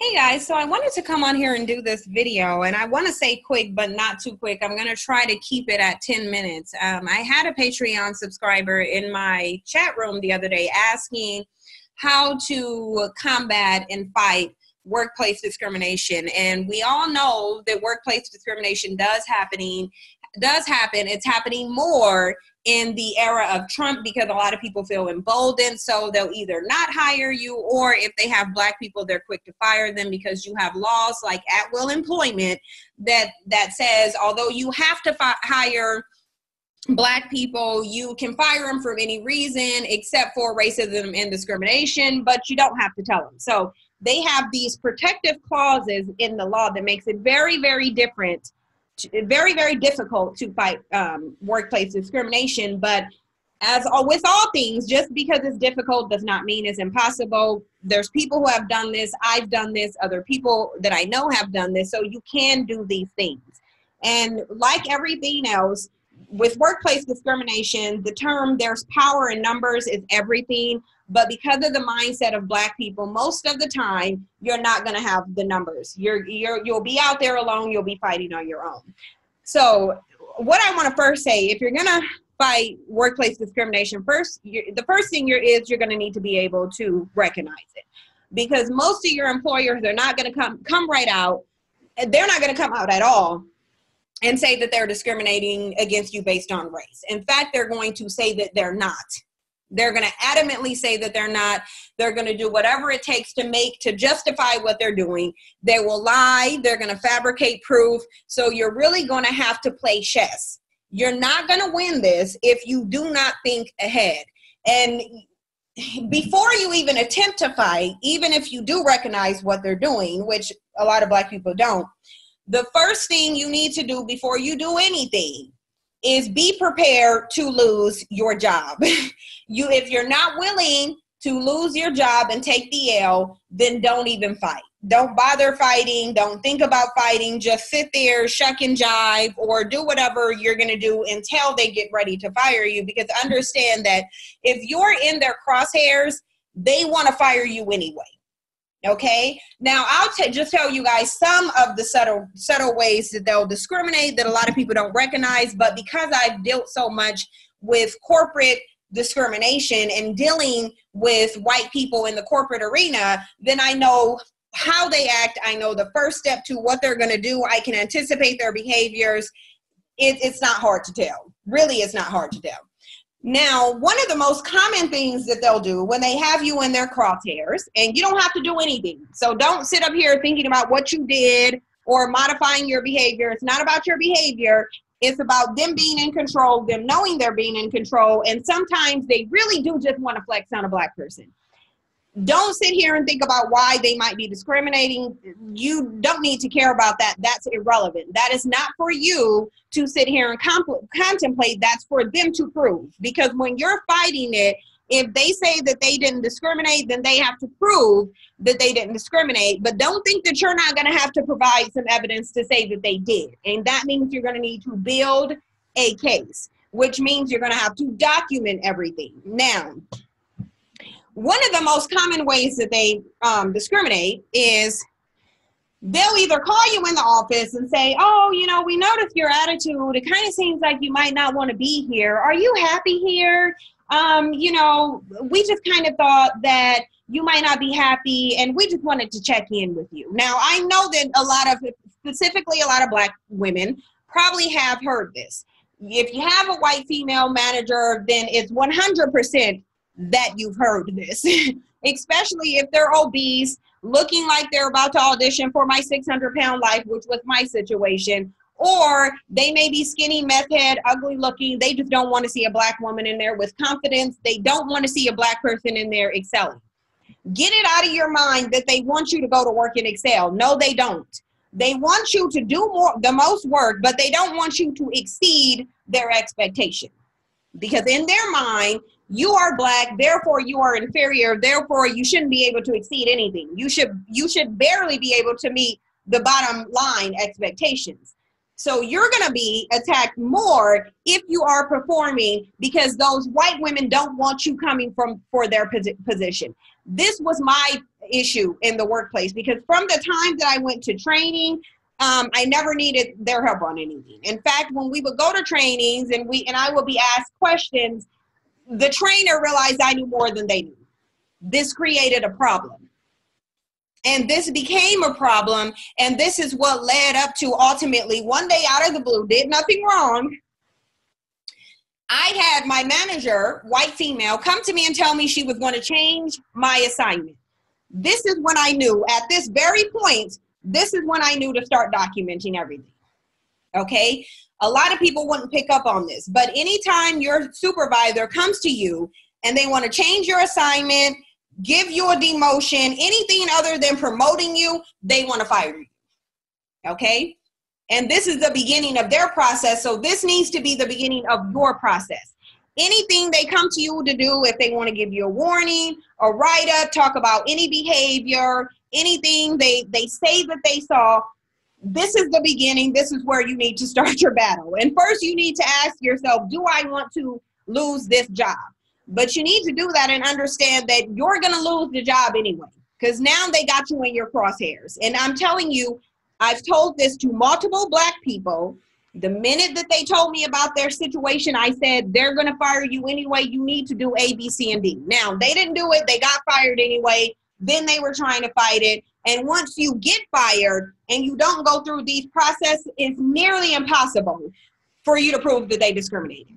Hey guys, so I wanted to come on here and do this video, and I want to say quick but not too quick. I'm going to try to keep it at 10 minutes. I had a Patreon subscriber in my chat room the other day asking how to combat and fight workplace discrimination. And we all know that workplace discrimination does happen. It's happening more in the era of Trump because a lot of people feel emboldened, so they'll either not hire you, or if they have black people, they're quick to fire them because you have laws like at-will employment that says although you have to hire black people, you can fire them for any reason except for racism and discrimination, but you don't have to tell them. So they have these protective clauses in the law that makes it very, very different. Very, very difficult to fight workplace discrimination. But as with all things, just because it's difficult does not mean it's impossible. There's people who have done this. I've done this. Other people that I know have done this. So you can do these things. And like everything else, with workplace discrimination, the term "there's power in numbers" is everything. But because of the mindset of black people, most of the time, you're not going to have the numbers. You'll be out there alone. You'll be fighting on your own. So what I want to first say, if you're going to fight workplace discrimination, the first thing you're going to need to be able to recognize it. Because most of your employers, they're not going to come right out. They're not going to come out at all and say that they're discriminating against you based on race. In fact, they're going to say that they're not. They're going to adamantly say that they're not. They're going to do whatever it takes to justify what they're doing. They will lie. They're going to fabricate proof. So you're really going to have to play chess. You're not going to win this if you do not think ahead. And before you even attempt to fight, even if you do recognize what they're doing, which a lot of black people don't, the first thing you need to do before you do anything is be prepared to lose your job. If you're not willing to lose your job and take the L, then don't even fight. Don't bother fighting. Don't think about fighting. Just sit there, shuck and jive, or do whatever you're going to do until they get ready to fire you. Because understand that if you're in their crosshairs, they want to fire you anyway. Okay, now I'll just tell you guys some of the subtle ways that they'll discriminate that a lot of people don't recognize. But because I've dealt so much with corporate discrimination and dealing with white people in the corporate arena, then I know how they act. I know the first step to what they're going to do. I can anticipate their behaviors. It's not hard to tell. Really, it's not hard to tell. Now, one of the most common things that they'll do when they have you in their crosshairs, and you don't have to do anything. So don't sit up here thinking about what you did or modifying your behavior. It's not about your behavior. It's about them being in control, them knowing they're being in control. And sometimes they really do just want to flex on a black person. Don't sit here and think about why they might be discriminating. You don't need to care about that. That's irrelevant. That is not for you to sit here and contemplate. That's for them to prove. Because when you're fighting it, if they say that they didn't discriminate, then they have to prove that they didn't discriminate. But don't think that you're not going to have to provide some evidence to say that they did. And that means you're going to need to build a case, which means you're going to have to document everything. Now, one of the most common ways that they discriminate is they'll either call you in the office and say, oh, we noticed your attitude. It kind of seems like you might not want to be here. Are you happy here? We just kind of thought that you might not be happy, and we just wanted to check in with you. Now, I know that specifically a lot of black women probably have heard this. If you have a white female manager, then it's 100% that you've heard this, especially if they're obese, looking like they're about to audition for My 600-Pound Life, which was my situation, or they may be skinny, meth head, ugly looking. They just don't want to see a black woman in there with confidence. They don't want to see a black person in there excelling. Get it out of your mind that they want you to go to work and excel. No, they don't. They want you to do the most work, but they don't want you to exceed their expectation. Because in their mind, you are black, therefore you are inferior, therefore you shouldn't be able to exceed anything. You should barely be able to meet the bottom line expectations. So you're going to be attacked more if you are performing, because those white women don't want you coming for their position. This was my issue in the workplace, because from the time that I went to training, I never needed their help on anything. In fact, when we would go to trainings and I would be asked questions, the trainer realized I knew more than they knew. This created a problem. And this became a problem. And this is what led up to ultimately one day out of the blue, did nothing wrong. I had my manager, white female, come to me and tell me she was going to change my assignment. This is when I knew, at this very point, this is when I knew to start documenting everything. Okay? A lot of people wouldn't pick up on this, but anytime your supervisor comes to you and they want to change your assignment, give you a demotion, anything other than promoting you, they want to fire you. Okay? And this is the beginning of their process. So this needs to be the beginning of your process. Anything they come to you to do, if they want to give you a warning, a write-up, talk about any behavior, anything they say that they saw, this is the beginning. This is where you need to start your battle. And first you need to ask yourself, do I want to lose this job? But you need to do that and understand that you're going to lose the job anyway, because now they got you in your crosshairs. And I'm telling you, I've told this to multiple Black people. The minute that they told me about their situation, I said, they're going to fire you anyway. You need to do A, B, C, and D. Now, they didn't do it. They got fired anyway. Then they were trying to fight it. And once you get fired and you don't go through these processes, it's nearly impossible for you to prove that they discriminated.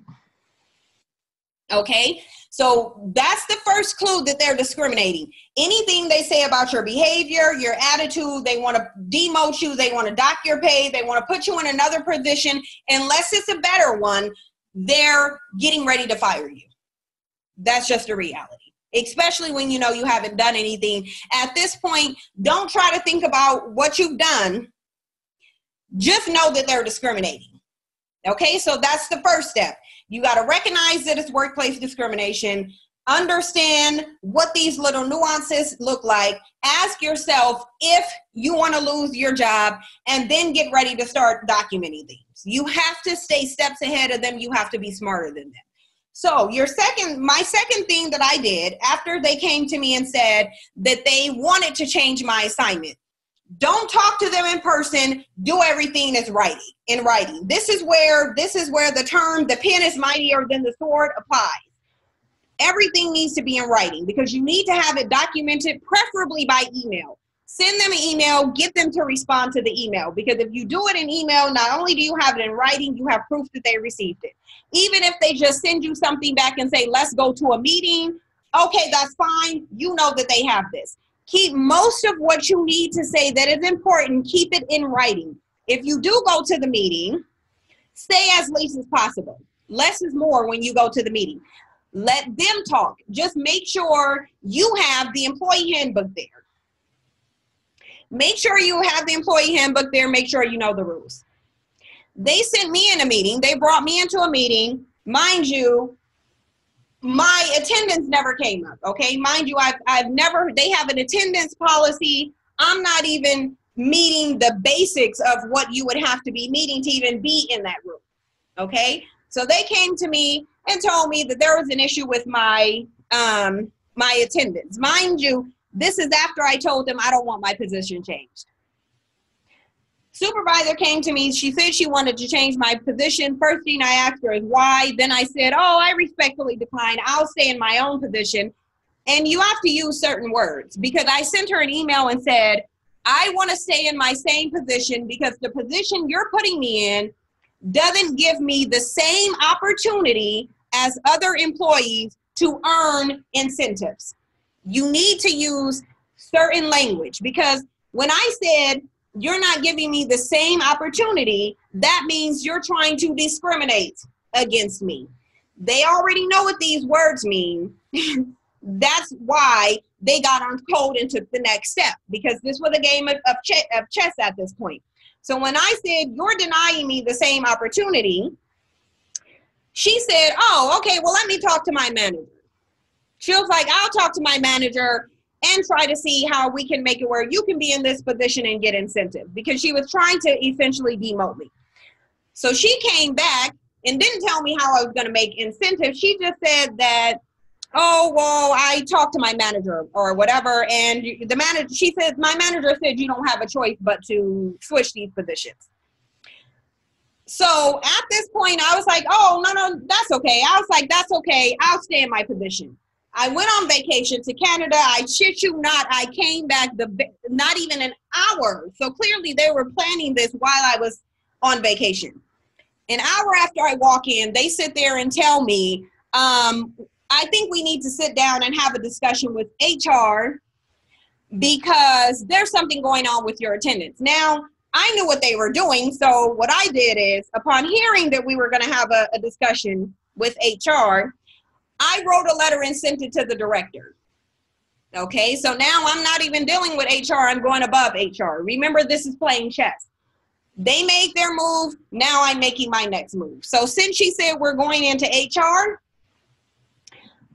Okay? So that's the first clue that they're discriminating. Anything they say about your behavior, your attitude, they want to demote you, they want to dock your pay, they want to put you in another position, unless it's a better one, they're getting ready to fire you. That's just a reality, especially when you know you haven't done anything. At this point, don't try to think about what you've done. Just know that they're discriminating. Okay, so that's the first step. You got to recognize that it's workplace discrimination. Understand what these little nuances look like. Ask yourself if you want to lose your job, and then get ready to start documenting things. You have to stay steps ahead of them. You have to be smarter than them. So my second thing that I did after they came to me and said that they wanted to change my assignment, don't talk to them in person. Do everything in writing. This is where the term, the pen is mightier than the sword, applies. Everything needs to be in writing, because you need to have it documented, preferably by email. Send them an email, get them to respond to the email, because if you do it in email, not only do you have it in writing, you have proof that they received it. Even if they just send you something back and say, let's go to a meeting, okay, that's fine. You know that they have this. Keep most of what you need to say that is important, keep it in writing. If you do go to the meeting, stay as least as possible. Less is more when you go to the meeting. Let them talk. Just make sure you have the employee handbook there. Make sure you have the employee handbook there. Make sure you know the rules. They sent me in a meeting. They brought me into a meeting. Mind you, my attendance never came up, okay? Mind you, they have an attendance policy. I'm not even meeting the basics of what you would have to be meeting to even be in that room, okay? So they came to me and told me that there was an issue with my attendance. Mind you, this is after I told them I don't want my position changed. Supervisor came to me. She said she wanted to change my position. First thing I asked her is why. Then I said, oh, I respectfully decline. I'll stay in my own position. And you have to use certain words, because I sent her an email and said, I want to stay in my same position because the position you're putting me in doesn't give me the same opportunity as other employees to earn incentives. You need to use certain language, because when I said, you're not giving me the same opportunity, that means you're trying to discriminate against me. They already know what these words mean. That's why they got on code and took the next step, because this was a game of chess at this point. So when I said, you're denying me the same opportunity, she said, oh, okay, well, let me talk to my manager. She was like, I'll talk to my manager and try to see how we can make it where you can be in this position and get incentive, because she was trying to essentially demote me. So she came back and didn't tell me how I was going to make incentive. She just said that oh, well, I talked to my manager or whatever. And the manager, she said, my manager said you don't have a choice but to switch these positions. So at this point, I was like, oh, no, that's okay. I was like, that's okay. I'll stay in my position. I went on vacation to Canada. I shit you not. I came back not even an hour. So clearly they were planning this while I was on vacation. An hour after I walk in, they sit there and tell me, I think we need to sit down and have a discussion with HR because there's something going on with your attendance. Now, I knew what they were doing. So what I did is, upon hearing that we were going to have a discussion with HR, I wrote a letter and sent it to the director. Okay, so now I'm not even dealing with HR. I'm going above HR. Remember, this is playing chess. They made their move. Now I'm making my next move. So since she said we're going into HR,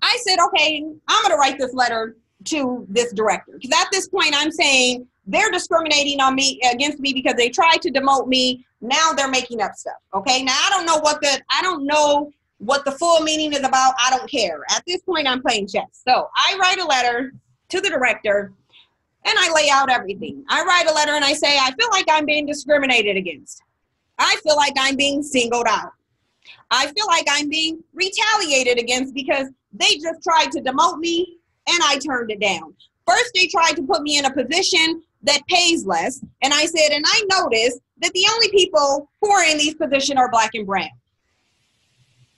I said, okay, I'm going to write this letter to this director. Because at this point, I'm saying they're discriminating on me against me because they tried to demote me. Now they're making up stuff. Okay, now I don't know what the full meaning is about. I don't care. At this point, I'm playing chess. So I write a letter to the director and I lay out everything. I write a letter and I say, I feel like I'm being discriminated against. I feel like I'm being singled out. I feel like I'm being retaliated against because they just tried to demote me and I turned it down. First, they tried to put me in a position that pays less. And I said, and I noticed that the only people who are in these positions are Black and brown.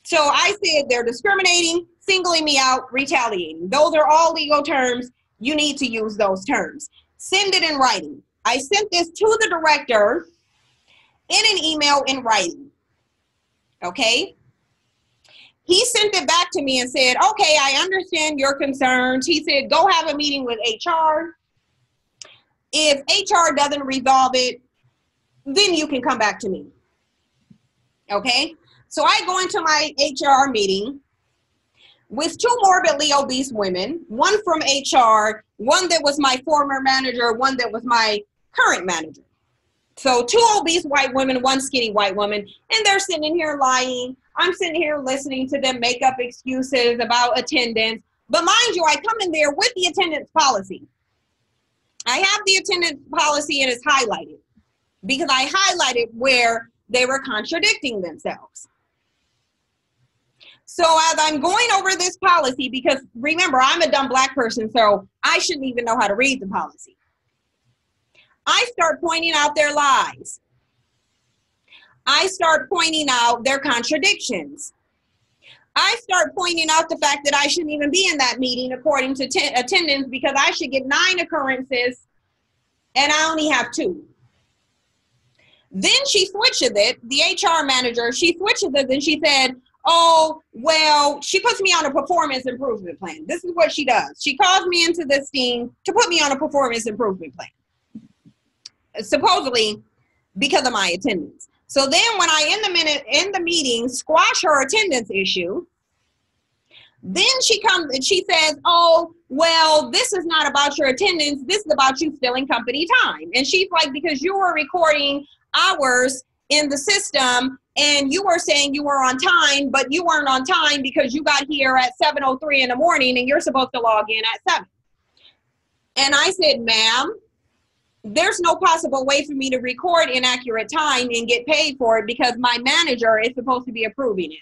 So I said they're discriminating, singling me out, retaliating. Those are all legal terms. You need to use those terms. Send it in writing. I sent this to the director in an email in writing. Okay? He sent it back to me and said, okay, I understand your concerns. He said, go have a meeting with HR. If HR doesn't resolve it, then you can come back to me. Okay? So I go into my HR meeting with two morbidly obese women, one from HR, one that was my former manager, one that was my current manager. So two obese white women, one skinny white woman, and they're sitting here lying. I'm sitting here listening to them make up excuses about attendance. But mind you, I come in there with the attendance policy. I have the attendance policy and it's highlighted because I highlighted where they were contradicting themselves. So as I'm going over this policy, because remember, I'm a dumb Black person, so I shouldn't even know how to read the policy. I start pointing out their lies. I start pointing out their contradictions. I start pointing out the fact that I shouldn't even be in that meeting according to attendance because I should get 9 occurrences and I only have 2. Then she switches it, the HR manager, she switches it and she said, oh, well, she puts me on a performance improvement plan. This is what she does. She calls me into this team to put me on a performance improvement plan, supposedly because of my attendance. So then when I, in the meeting, squash her attendance issue, then she comes and she says, oh, well, this is not about your attendance. This is about you stealing company time. And she's like, because you were recording hours in the system and you were saying you were on time, but you weren't on time because you got here at 7:03 in the morning and you're supposed to log in at 7. And I said, ma'am, there's no possible way for me to record inaccurate time and get paid for it because my manager is supposed to be approving it.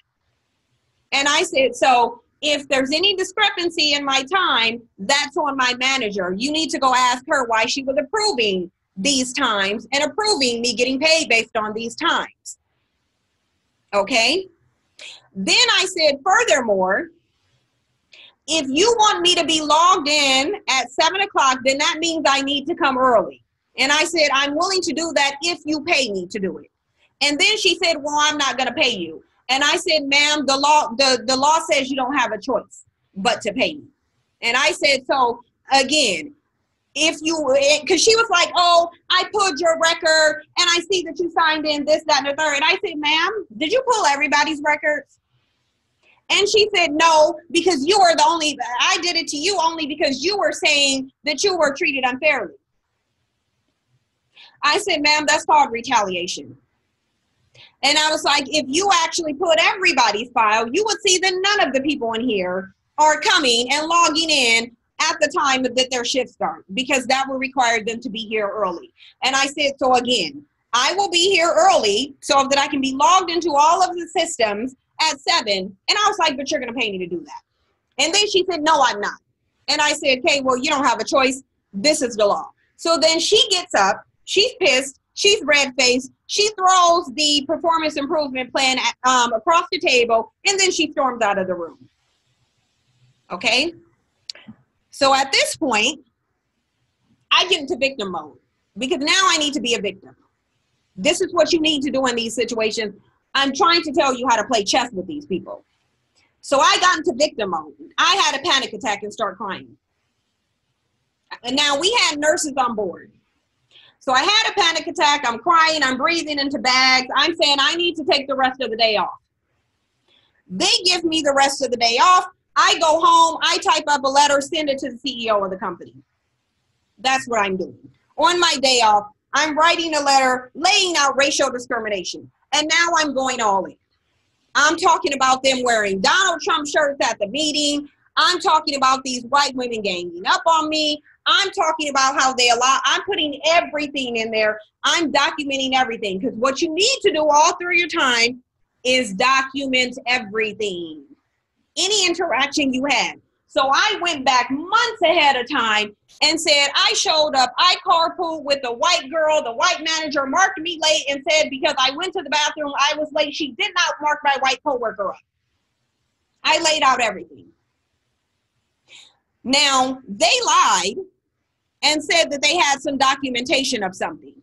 And I said, so if there's any discrepancy in my time, that's on my manager. You need to go ask her why she was approving these times and approving me getting paid based on these times. Okay? Then I said, furthermore, if you want me to be logged in at 7 o'clock, then that means I need to come early. And I said, I'm willing to do that if you pay me to do it. And then she said, well, I'm not going to pay you. And I said, ma'am, the law says you don't have a choice but to pay me. And I said, so again, if you, because she was like, oh, I pulled your record and I see that you signed in this, that, and the third. And I said, ma'am, did you pull everybody's records? And she said, no, because you are the only, I did it to you only because you were saying that you were treated unfairly. I said, ma'am, that's called retaliation. And I was like, if you actually put everybody's file, you would see that none of the people in here are coming and logging in at the time that their shift starts, because that will require them to be here early. And I said, so again, I will be here early so that I can be logged into all of the systems at 7. And I was like, but you're going to pay me to do that. And then she said, no, I'm not. And I said, okay, well, you don't have a choice. This is the law. So then she gets up. She's pissed. She's red-faced. She throws the performance improvement plan across the table, and then she storms out of the room. Okay? So at this point, I get into victim mode, because now I need to be a victim. This is what you need to do in these situations. I'm trying to tell you how to play chess with these people. So I got into victim mode. I had a panic attack and start crying. And now we had nurses on board. So I had a panic attack. I'm crying. I'm breathing into bags. I'm saying I need to take the rest of the day off. They give me the rest of the day off. I go home. I type up a letter, send it to the CEO of the company. That's what I'm doing. On my day off, I'm writing a letter laying out racial discrimination. And now I'm going all in. I'm talking about them wearing Donald Trump shirts at the meeting. I'm talking about these white women ganging up on me. I'm talking about how they allow, I'm putting everything in there. I'm documenting everything, because what you need to do all through your time is document everything. Any interaction you had. So I went back months ahead of time and said, I showed up, I carpooled with the white girl, the white manager marked me late and said, because I went to the bathroom, I was late. She did not mark my white coworker up. I laid out everything. Now, they lied and said that they had some documentation of something.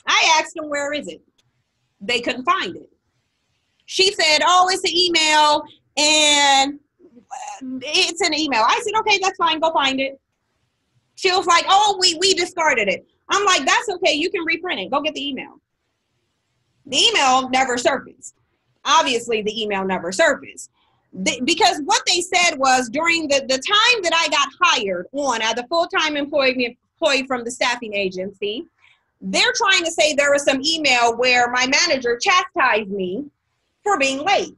I asked them, where is it? They couldn't find it. She said, oh, it's an email, and it's an email. I said, okay, that's fine, go find it. She was like, oh, we discarded it. I'm like, that's okay, you can reprint it. Go get the email. The email never surfaced. Obviously, the email never surfaced. Because what they said was, during the time that I got hired on as a full-time employee from the staffing agency, they're trying to say there was some email where my manager chastised me for being late.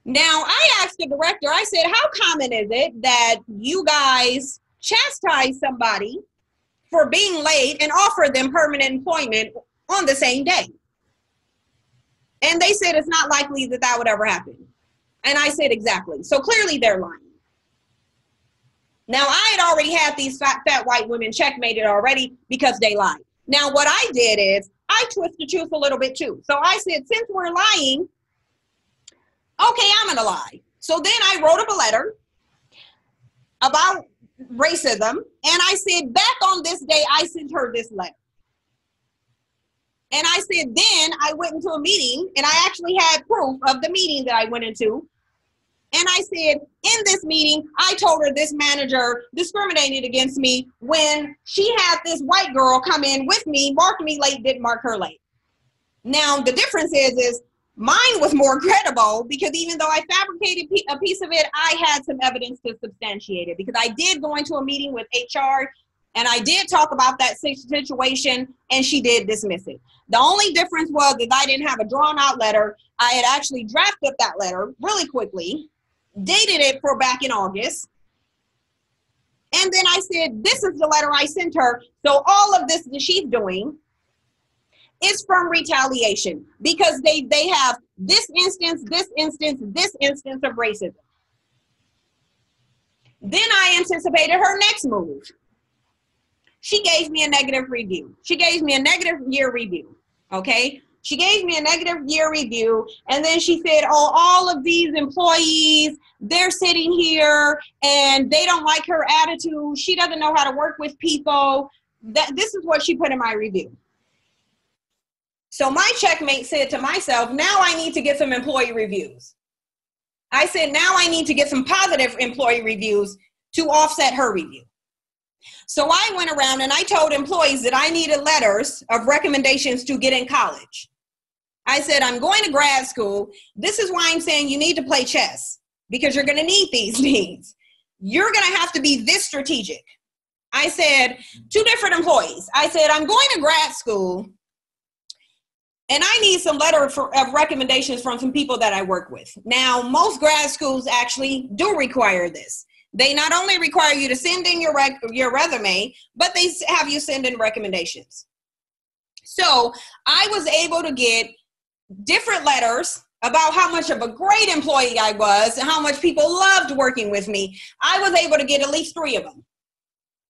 Now, I asked the director, I said, how common is it that you guys chastise somebody for being late and offer them permanent employment on the same day? And they said it's not likely that that would ever happen. And I said, exactly. So clearly they're lying. Now, I had already had these fat white women checkmated already because they lied. Now, what I did is I twist the truth a little bit too. So I said, since we're lying, okay, I'm going to lie. So then I wrote up a letter about racism. And I said, back on this day, I sent her this letter. And I said, then I went into a meeting, and I actually had proof of the meeting that I went into. And I said, in this meeting, I told her this manager discriminated against me when she had this white girl come in with me, marked me late, didn't mark her late. Now, the difference is mine was more credible, because even though I fabricated a piece of it, I had some evidence to substantiate it, because I did go into a meeting with HR, and I did talk about that situation, and she did dismiss it. The only difference was that I didn't have a drawn out letter. I had actually drafted up that letter really quickly, dated it for back in August. And then I said, this is the letter I sent her. So all of this that she's doing is from retaliation, because they have this instance of racism. Then I anticipated her next move. She gave me a negative review. She gave me a negative year review, okay? She gave me a negative year review, and then she said, oh, all of these employees, they're sitting here, and they don't like her attitude. She doesn't know how to work with people. This is what she put in my review. So my checkmate said to myself, now I need to get some employee reviews. I said, now I need to get some positive employee reviews to offset her review. So I went around and I told employees that I needed letters of recommendations to get in college. I said, I'm going to grad school. This is why I'm saying you need to play chess, because you're going to need these things. You're going to have to be this strategic. I said, 2 different employees. I said, I'm going to grad school, And I need some letter of recommendations from some people that I work with. Now, most grad schools actually do require this. They not only require you to send in your resume, but they have you send in recommendations. So I was able to get different letters about how much of a great employee I was and how much people loved working with me. I was able to get at least 3 of them,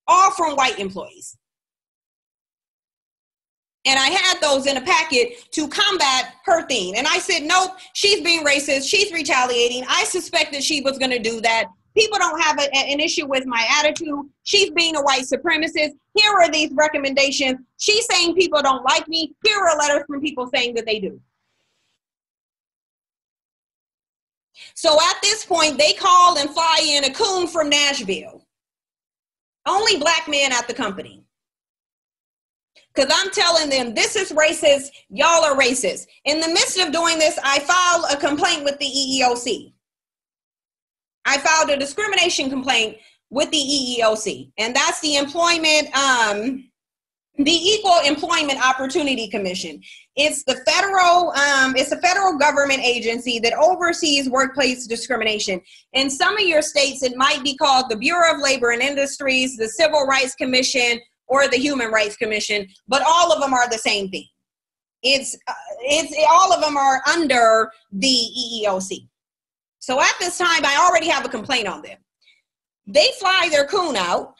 all from white employees. And I had those in a packet to combat her thing. And I said, nope, she's being racist. She's retaliating. I suspected she was going to do that. People don't have an issue with my attitude. She's being a white supremacist. Here are these recommendations. She's saying people don't like me. Here are letters from people saying that they do. So at this point, they call and fly in a coon from Nashville. Only black man at the company. Because I'm telling them, this is racist, y'all are racist. In the midst of doing this, I filed a complaint with the EEOC. I filed a discrimination complaint with the EEOC, and that's the Equal Employment Opportunity Commission. It's the it's a federal government agency that oversees workplace discrimination. In some of your states, it might be called the Bureau of Labor and Industries, the Civil Rights Commission, or the Human Rights Commission, but all of them are the same thing. All of them are under the EEOC. So at this time, I already have a complaint on them. They fly their coon out,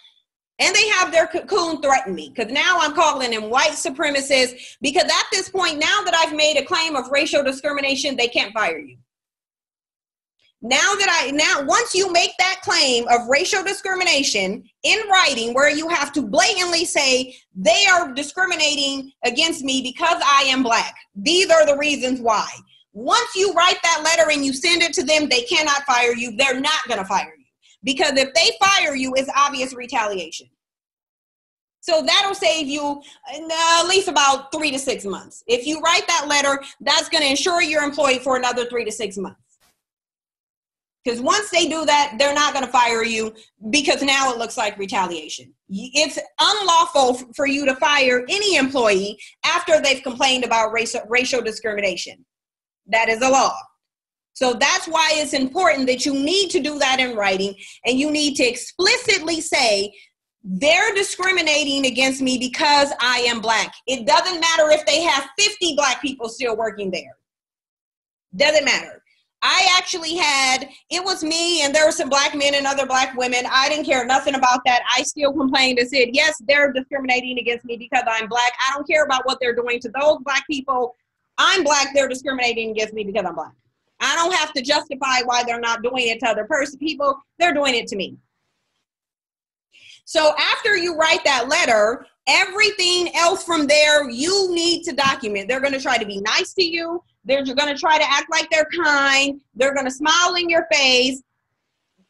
and they have their coon threaten me, because now I'm calling them white supremacists, because at this point, now that I've made a claim of racial discrimination, they can't fire you. Now once you make that claim of racial discrimination in writing, where you have to blatantly say they are discriminating against me because I am black, these are the reasons why. Once you write that letter and you send it to them, they cannot fire you. They're not going to fire you, because if they fire you, it's obvious retaliation. So that'll save you at least about 3 to 6 months. If you write that letter, that's going to ensure you're employed for another 3 to 6 months. Because once they do that, they're not going to fire you, because now it looks like retaliation. It's unlawful for you to fire any employee after they've complained about racial discrimination. That is a law. So that's why it's important that you need to do that in writing, and you need to explicitly say they're discriminating against me because I am black. It doesn't matter if they have 50 black people still working there. Doesn't matter. I actually it was me, and there were some black men and other black women. I didn't care nothing about that. I still complained and said, yes, they're discriminating against me because I'm black. I don't care about what they're doing to those black people. I'm black. They're discriminating against me because I'm black. I don't have to justify why they're not doing it to other people. They're doing it to me. So after you write that letter, everything else from there, you need to document. They're going to try to be nice to you. They're going to try to act like they're kind. They're going to smile in your face.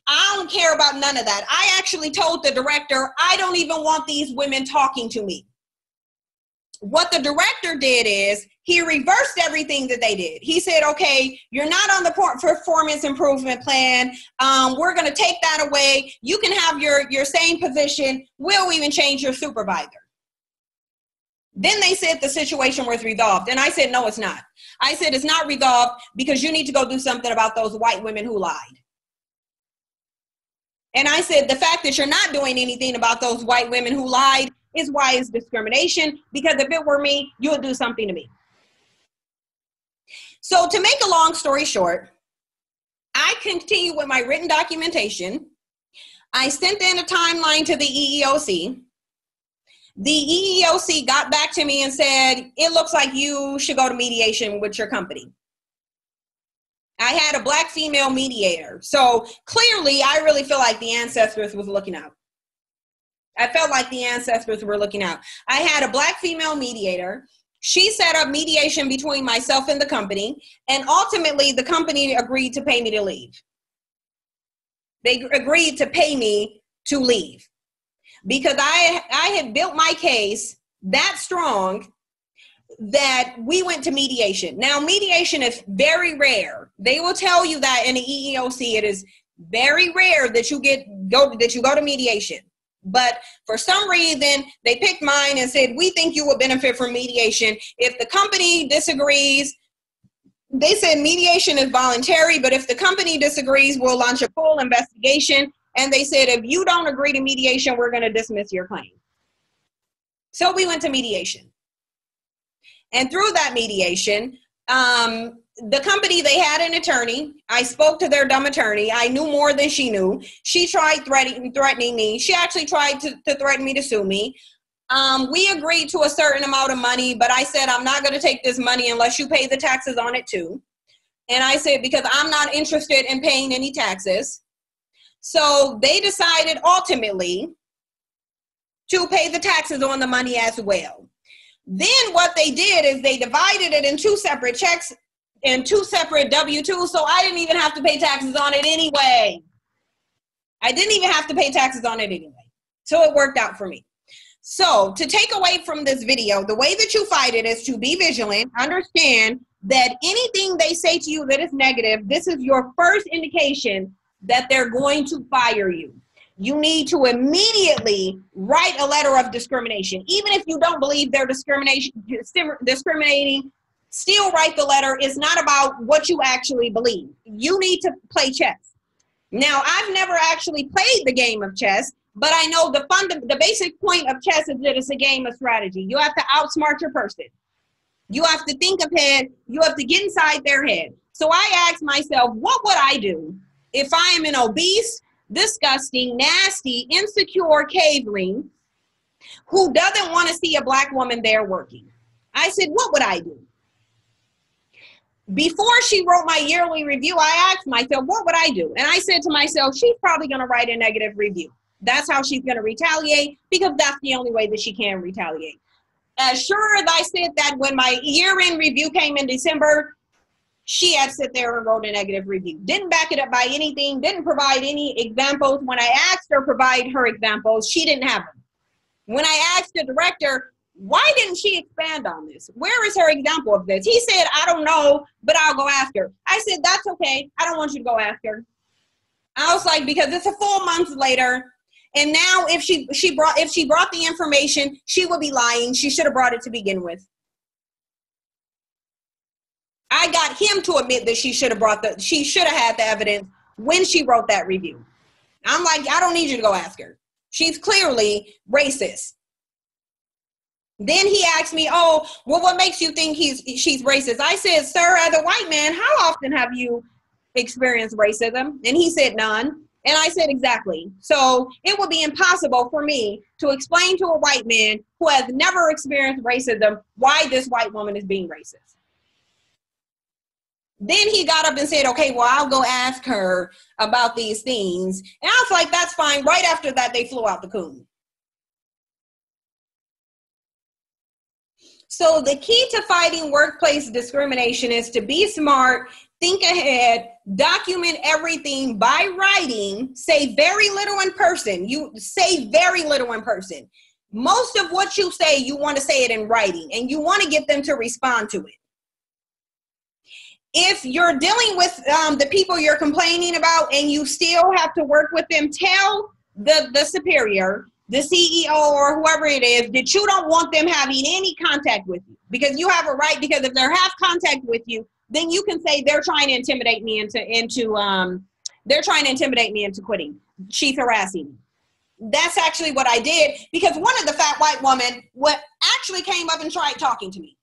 I don't care about none of that. I actually told the director, I don't even want these women talking to me. What the director did is he reversed everything that they did. He said, okay, you're not on the performance improvement plan. We're going to take that away. You can have your same position. We'll even change your supervisor. Then they said the situation was resolved. And I said, no, it's not. I said, it's not resolved because you need to go do something about those white women who lied. And I said, the fact that you're not doing anything about those white women who lied is why it's discrimination, because if it were me, you would do something to me. So to make a long story short, I continued with my written documentation. I sent in a timeline to the EEOC. The EEOC got back to me and said, it looks like you should go to mediation with your company. I had a black female mediator. So clearly, I really feel like the ancestors was looking out. I felt like the ancestors were looking out. I had a black female mediator. She set up mediation between myself and the company. And ultimately, the company agreed to pay me to leave. They agreed to pay me to leave. Because I had built my case that strong that we went to mediation. Now, mediation is very rare. They will tell you that in the EEOC, it is very rare that you go to mediation. But for some reason, they picked mine and said, we think you will benefit from mediation. If the company disagrees, they said mediation is voluntary, but if the company disagrees, we'll launch a full investigation. And they said, if you don't agree to mediation, we're going to dismiss your claim. So we went to mediation. And through that mediation, the company, they had an attorney. I spoke to their dumb attorney. I knew more than she knew. She tried threatening me. She actually tried to threaten me to sue me. We agreed to a certain amount of money, but I said, I'm not going to take this money unless you pay the taxes on it too. And I said, because I'm not interested in paying any taxes. So they decided ultimately to pay the taxes on the money as well. Then what they did is they divided it in two separate checks and two separate W-2s, so I didn't even have to pay taxes on it anyway. I didn't even have to pay taxes on it anyway. So it worked out for me. So to take away from this video, the way that you fight it is to be vigilant, understand that anything they say to you that is negative, this is your first indication that they're going to fire you. You need to immediately write a letter of discrimination. Even if you don't believe they're discriminating, still write the letter. It's not about what you actually believe. You need to play chess. Now, I've never actually played the game of chess, but I know the basic point of chess is that it's a game of strategy. You have to outsmart your person. You have to think ahead. You have to get inside their head. So I asked myself, what would I do if I am an obese, disgusting, nasty, insecure caveling who doesn't want to see a black woman there working? I said, what would I do? Before she wrote my yearly review, I asked myself, what would I do? And I said to myself, she's probably going to write a negative review. That's how she's going to retaliate, because that's the only way that she can retaliate. As sure as I said that, when my year-end review came in December, she had sit there and wrote a negative review. Didn't back it up by anything, didn't provide any examples. When I asked her to provide her examples, she didn't have them. When I asked the director, why didn't she expand on this? Where is her example of this? He said, I don't know, but I'll go ask her. I said, that's okay. I don't want you to go ask her. I was like, because it's a full month later. And now if she brought the information, she would be lying. She should have brought it to begin with. I got him to admit that she should have had the evidence when she wrote that review. I'm like, I don't need you to go ask her. She's clearly racist. Then he asked me, oh, well, what makes you think she's racist? I said, sir, as a white man, how often have you experienced racism? And he said, none. And I said, exactly. So it would be impossible for me to explain to a white man who has never experienced racism why this white woman is being racist. Then he got up and said, okay, well, I'll go ask her about these things. And I was like, that's fine. Right after that, they flew out the coon. So the key to fighting workplace discrimination is to be smart, think ahead, document everything by writing, say very little in person. You say very little in person. Most of what you say, you want to say it in writing, and you want to get them to respond to it. If you're dealing with the people you're complaining about and you still have to work with them, tell the superior, the CEO or whoever it is, that you don't want them having any contact with you, because you have a right, because if they have contact with you, then you can say they're trying to intimidate me into quitting. She's harassing me. That's actually what I did, because one of the fat white women actually came up and tried talking to me.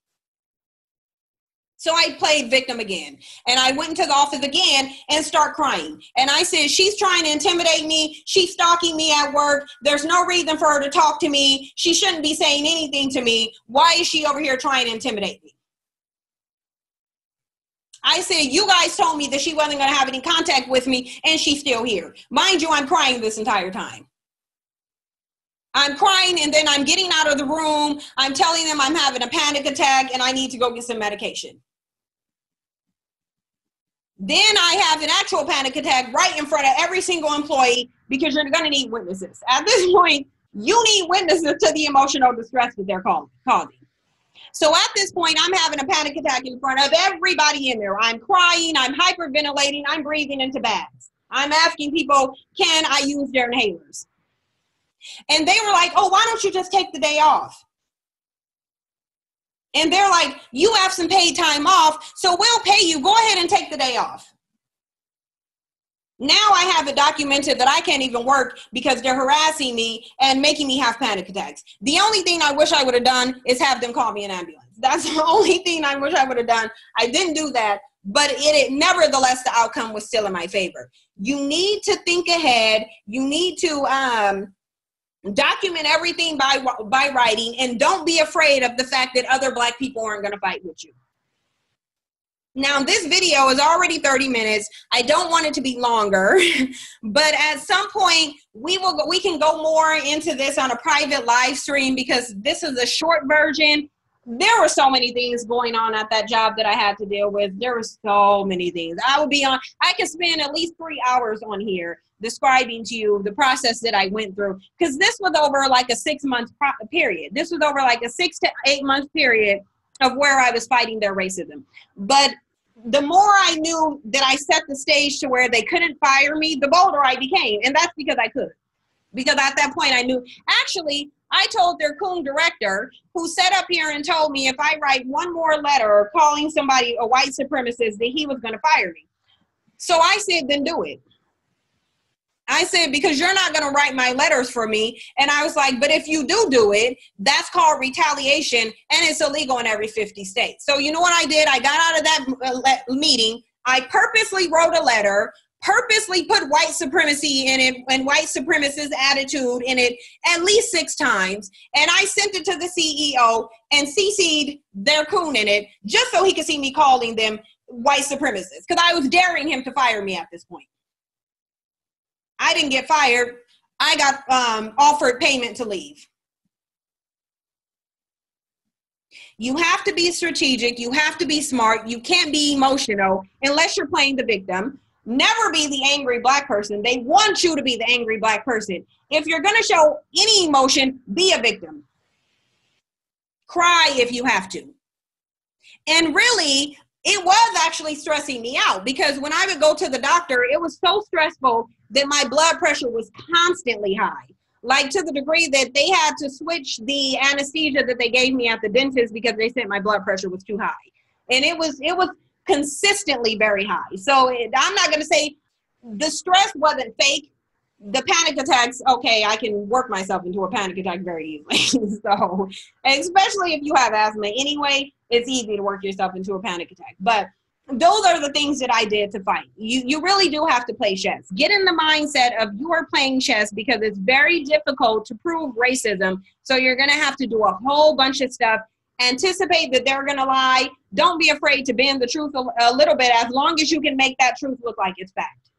So I played victim again, and I went into the office again and start crying. And I said, she's trying to intimidate me. She's stalking me at work. There's no reason for her to talk to me. She shouldn't be saying anything to me. Why is she over here trying to intimidate me? I said, you guys told me that she wasn't going to have any contact with me, and she's still here. Mind you, I'm crying this entire time. I'm crying, and then I'm getting out of the room. I'm telling them I'm having a panic attack and I need to go get some medication. Then I have an actual panic attack right in front of every single employee, because you're going to need witnesses. At this point, you need witnesses to the emotional distress that they're causing. So at this point, I'm having a panic attack in front of everybody in there. I'm crying, I'm hyperventilating, I'm breathing into bags. I'm asking people, can I use their inhalers? And they were like, oh, why don't you just take the day off? And they're like, you have some paid time off, so we'll pay you. Go ahead and take the day off. Now I have it documented that I can't even work because they're harassing me and making me have panic attacks. The only thing I wish I would have done is have them call me an ambulance. That's the only thing I wish I would have done. I didn't do that, but nevertheless, the outcome was still in my favor. You need to think ahead. You need to document everything by writing, and don't be afraid of the fact that other Black people aren't going to fight with you. Now, this video is already 30 minutes. I don't want it to be longer, but at some point we can go more into this on a private live stream, because this is a short version. There were so many things going on at that job that I had to deal with. There were so many things. I could spend at least 3 hours on here describing to you the process that I went through, because this was over like a 6-month period. This was over like a 6 to 8 month period of where I was fighting their racism. But the more I knew that I set the stage to where they couldn't fire me, the bolder I became. And that's because I could. Because at that point I knew, actually, I told their coon director, who sat up here and told me if I write one more letter calling somebody a white supremacist, that he was going to fire me. So I said, then do it. I said, because you're not going to write my letters for me. And I was like, but if you do it, that's called retaliation, and it's illegal in every 50 states. So you know what I did? I got out of that meeting. I purposely wrote a letter, purposely put white supremacy in it and white supremacist attitude in it at least 6 times. And I sent it to the CEO and CC'd their coon in it, just so he could see me calling them white supremacists, because I was daring him to fire me at this point. I didn't get fired. I got offered payment to leave. You have to be strategic. You have to be smart. You can't be emotional unless you're playing the victim. Never be the angry Black person. They want you to be the angry Black person. If you're going to show any emotion, be a victim. Cry if you have to. And really, it was actually stressing me out, because when I would go to the doctor, it was so stressful that my blood pressure was constantly high, like to the degree that they had to switch the anesthesia that they gave me at the dentist because they said my blood pressure was too high. And it was consistently very high. So I'm not going to say the stress wasn't fake. The panic attacks, okay, I can work myself into a panic attack very easily. So, especially if you have asthma anyway, it's easy to work yourself into a panic attack. But those are the things that I did to fight. You really do have to play chess. Get in the mindset of you are playing chess, because it's very difficult to prove racism. So you're going to have to do a whole bunch of stuff. Anticipate that they're going to lie. Don't be afraid to bend the truth a little bit, as long as you can make that truth look like it's fact.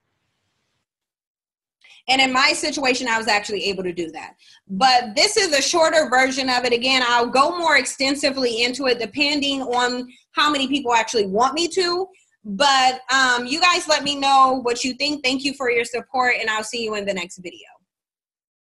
And in my situation, I was actually able to do that. But this is a shorter version of it. Again, I'll go more extensively into it depending on how many people actually want me to. But you guys let me know what you think. Thank you for your support, and I'll see you in the next video.